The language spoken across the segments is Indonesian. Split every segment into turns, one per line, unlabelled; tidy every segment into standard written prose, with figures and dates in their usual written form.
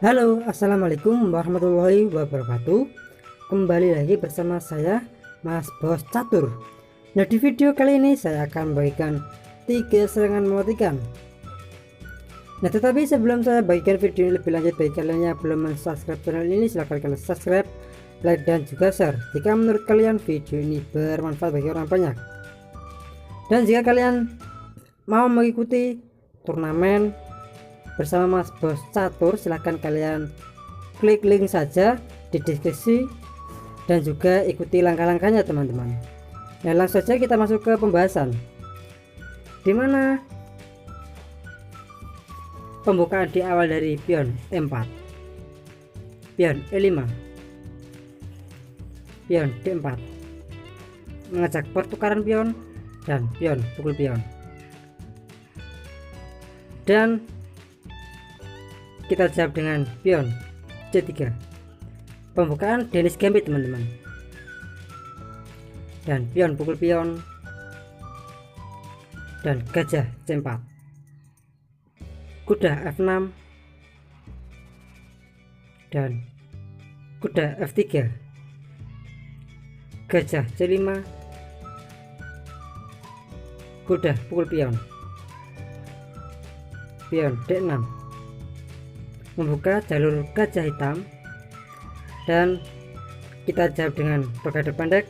Halo, assalamualaikum warahmatullahi wabarakatuh. Kembali lagi bersama saya, Mas Bos Catur. Nah, di video kali ini saya akan membagikan 3 serangan mematikan. Nah, tetapi sebelum saya bagikan video ini lebih lanjut, bagi kalian yang belum subscribe channel ini, silahkan kalian subscribe, like, dan juga share jika menurut kalian video ini bermanfaat bagi orang banyak. Dan jika kalian mau mengikuti turnamen bersama Mas Bos Catur, silahkan kalian klik link saja di deskripsi dan juga ikuti langkah-langkahnya teman-teman. Nah, langsung saja kita masuk ke pembahasan, dimana pembukaan di awal dari pion E4, pion E5, pion D4, mengajak pertukaran pion dan pion pukul pion, dan kita jawab dengan pion C3, pembukaan Danish Gambit teman-teman, dan pion pukul pion dan gajah C4, kuda F6 dan kuda F3, gajah C5, kuda pukul pion, pion D6, membuka jalur gajah hitam, dan kita jawab dengan rokade pendek,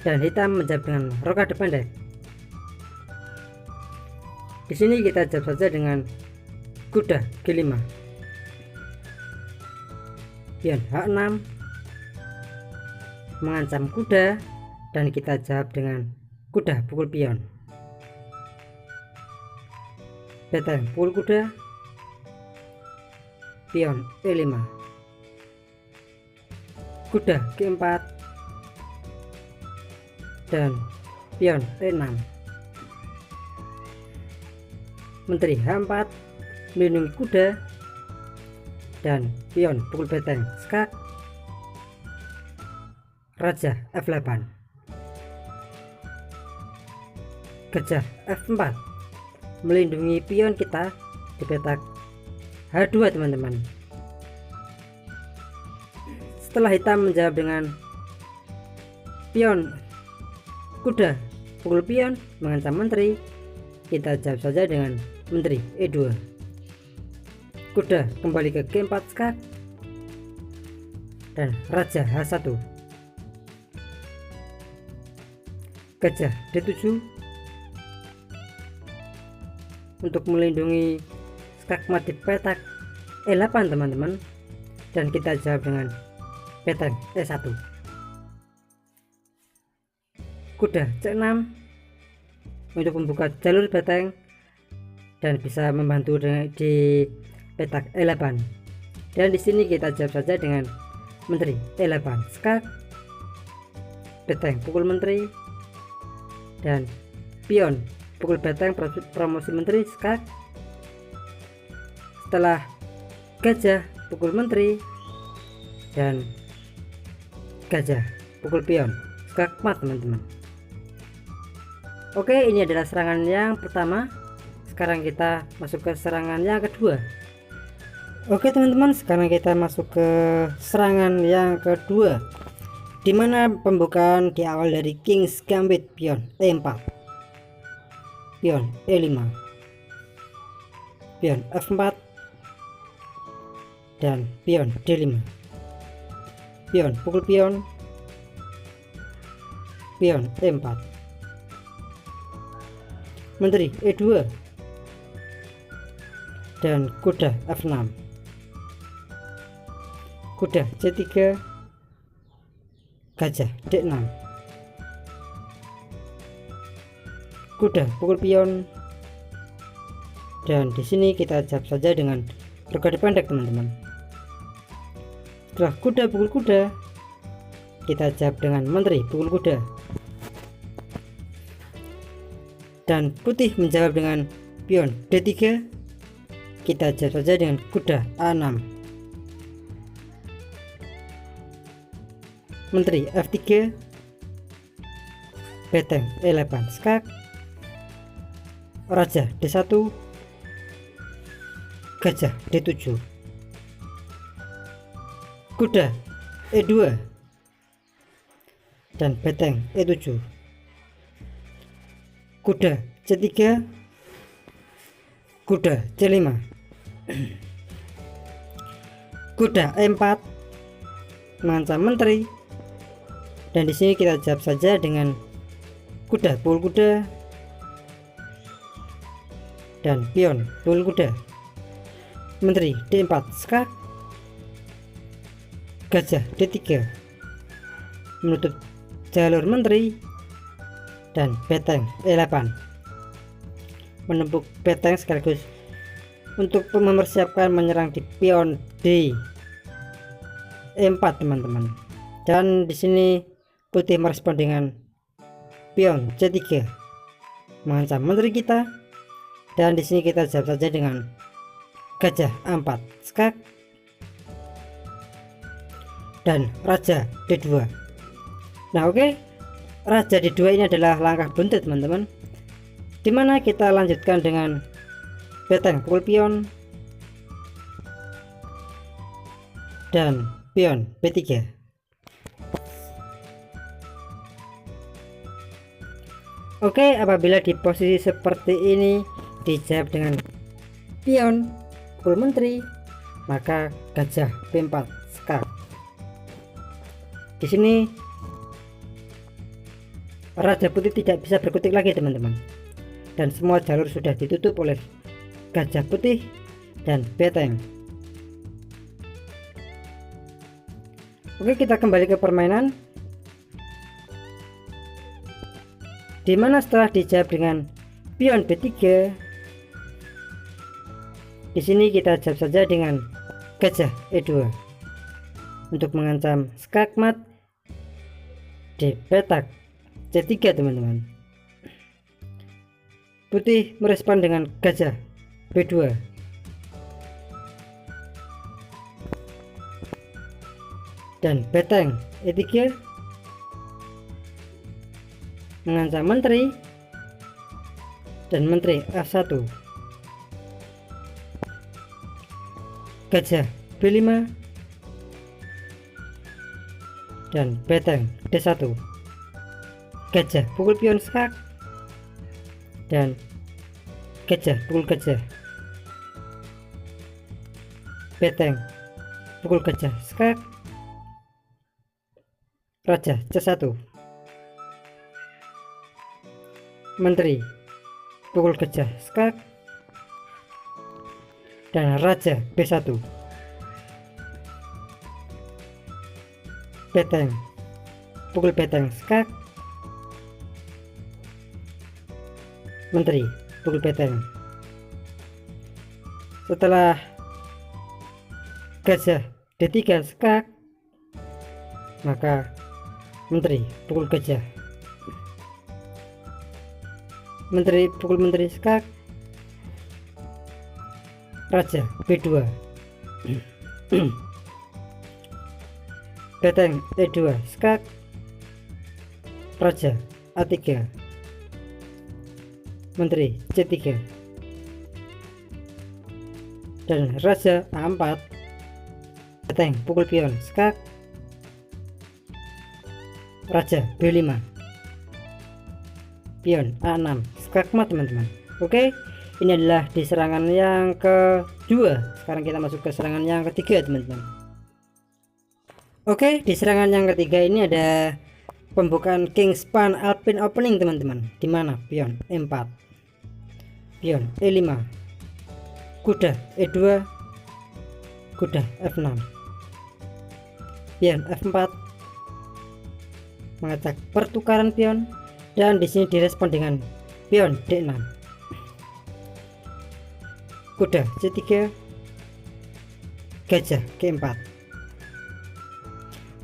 dan hitam menjawab dengan rokade pendek. Di sini kita jawab saja dengan kuda G5, pion H6 mengancam kuda, dan kita jawab dengan kuda pukul pion, beteng pukul kuda, pion E5, kuda G4, dan pion E6, menteri H4 melindungi kuda, dan pion pukul beteng skak, raja F8, gajah F4 melindungi pion kita di petak H2 teman-teman. Setelah hitam menjawab dengan pion kuda pukul pion mengancam menteri, kita jawab saja dengan menteri E2, kuda kembali ke G4 skak, dan raja H1, gajah D7 untuk melindungi skakmat di petak E8 teman-teman, dan kita jawab dengan beteng E1, kuda C6 untuk membuka jalur beteng dan bisa membantu di petak E8, dan di sini kita jawab saja dengan menteri E8 skak, beteng pukul menteri, dan pion pukul beteng promosi menteri skak. Setelah gajah pukul menteri dan gajah pukul pion skak mat teman-teman. Oke, ini adalah serangan yang pertama. Sekarang kita masuk ke serangan yang kedua. Oke teman-teman, sekarang kita masuk ke serangan yang kedua, dimana pembukaan di awal dari King's Gambit pion E4, pion E5, pion F4, dan pion D5, pion pukul pion, pion E4, menteri E2, dan kuda F6, kuda C3, gajah D6, kuda pukul pion, dan di sini kita jawab saja dengan rokade pendek teman-teman. Setelah kuda pukul kuda, kita jawab dengan menteri pukul kuda, dan putih menjawab dengan pion D3, kita jawab saja dengan kuda A6, menteri F3, beteng E8 skak, raja D1, gajah D7, kuda E2 dan beteng E7, kuda C3, kuda C5, kuda E4 mengancam menteri, dan di sini kita jawab saja dengan kuda pukul kuda dan pion pukul kuda. Menteri D4 skak, gajah D3 menutup jalur menteri, dan beteng E8 menempuk beteng sekaligus untuk mempersiapkan menyerang di pion D4 teman-teman. Dan di sini putih merespon dengan pion C3 mengancam menteri kita, dan di sini kita jawab saja dengan gajah A4 skak dan raja D2. Nah oke, raja D2 ini adalah langkah buntu teman-teman, dimana kita lanjutkan dengan beteng pukul pion dan pion B3. Oke, apabila di posisi seperti ini dijawab dengan pion pukul menteri, maka gajah B4 skak. Di sini raja putih tidak bisa berkutik lagi teman-teman, dan semua jalur sudah ditutup oleh gajah putih dan beteng. Oke, kita kembali ke permainan, dimana setelah dijawab dengan pion B3, di sini kita jawab saja dengan gajah E2 untuk mengancam skakmat di petak C3 teman-teman. Putih merespon dengan gajah B2 dan beteng E3 mengancam menteri, dan menteri F1, gajah B5 dan beteng D1, gajah pukul pion skak dan gajah pukul gajah, beteng pukul gajah skak, raja C1, menteri pukul gajah skak, dan raja B1, beteng pukul beteng skak, menteri pukul beteng. Setelah gajah D3 skak, maka menteri pukul gajah, menteri pukul menteri skak, raja B2, beteng E2 skak, raja A3, menteri C3, dan raja A4, beteng pukul pion skak, raja B5, pion A6 skakmat teman-teman. Oke, ini adalah di serangan yang kedua. Sekarang kita masuk ke serangan yang ketiga teman-teman. Oke, di serangan yang ketiga ini ada pembukaan King Span Alpine Opening teman-teman, dimana pion E4, pion E5, kuda E2, kuda F6, pion F4 mengacak pertukaran pion, dan di sini direspon dengan pion D6, kuda C3, gajah G4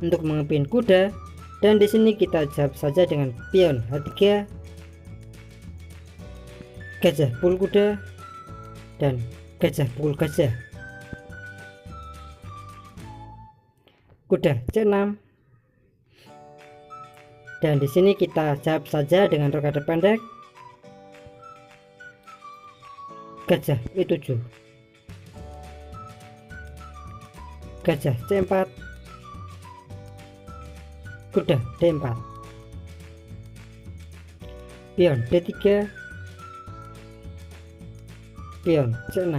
untuk mengepin kuda, dan di sini kita jawab saja dengan pion H3, gajah pukul kuda, dan gajah pukul gajah, kuda C6, dan di sini kita jawab saja dengan rokade pendek, gajah E7, gajah C4, kuda D4, pion D3, pion C6,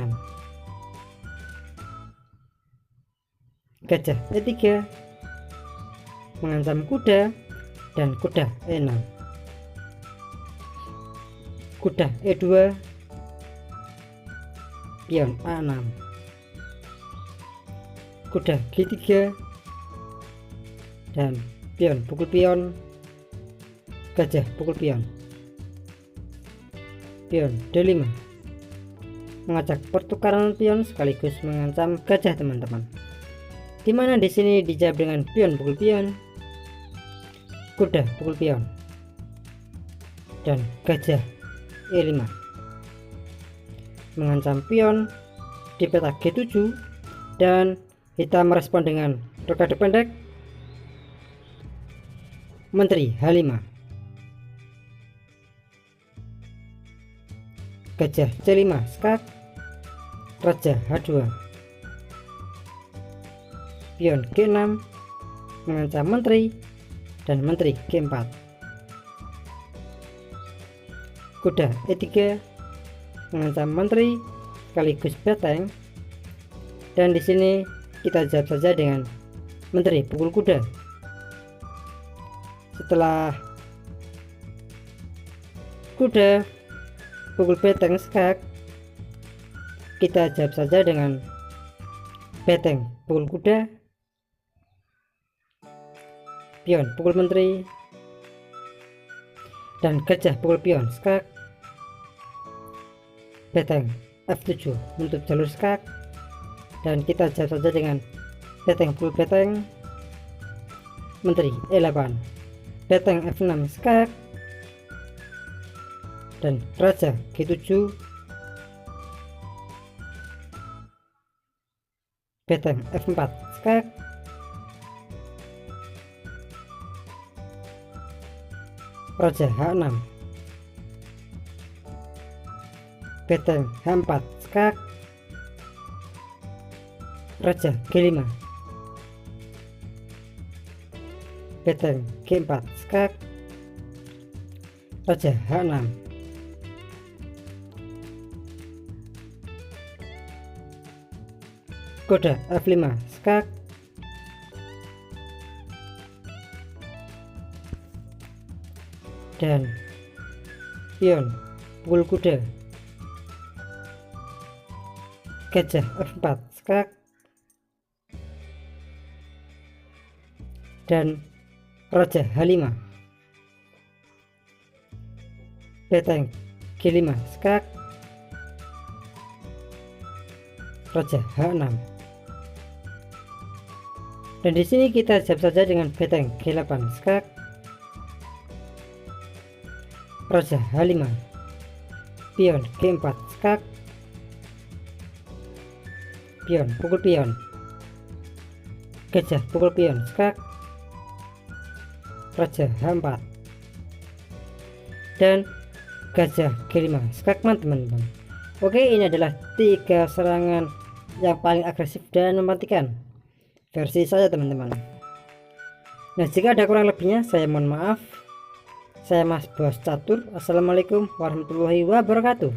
gajah E3 mengancam kuda dan kuda E6, kuda E2, pion A6, kuda G3 dan pion pukul pion, gajah pukul pion, pion D5 mengajak pertukaran pion sekaligus mengancam gajah teman-teman, dimana di sini dijawab dengan pion pukul pion, kuda pukul pion, dan gajah E5 mengancam pion di peta G7, dan hitam merespon dengan rokade pendek menteri H5, gajah C5 skak, raja H2, pion G6 mengancam menteri dan menteri G4, kuda E3 mengancam menteri sekaligus beteng, dan di sini kita jawab saja dengan menteri pukul kuda. Setelah kuda pukul beteng skak, kita jawab saja dengan beteng pukul kuda, pion pukul menteri, dan gajah pukul pion skak, beteng F7 menutup jalur skak, dan kita jawab saja dengan beteng pukul beteng, menteri E8, beteng F6 skak, dan raja G7, beteng F4 skak, raja H6, beteng H4 skak, raja G5, beteng G4 skak, raja H6, kuda F5 skak, dan pion pukul kuda, gajah F4 skak, dan raja H5, beteng G5 skak, raja H6, dan di sini kita jawab saja dengan beteng G8 skak, raja H5, pion G4 skak, pion pukul pion, gajah pukul pion skak, raja H4, dan gajah G5 skak, teman-teman. Oke, ini adalah 3 serangan yang paling agresif dan mematikan versi saya, teman-teman. Nah, jika ada kurang lebihnya saya mohon maaf. Saya Mas Bos Catur. Assalamualaikum warahmatullahi wabarakatuh.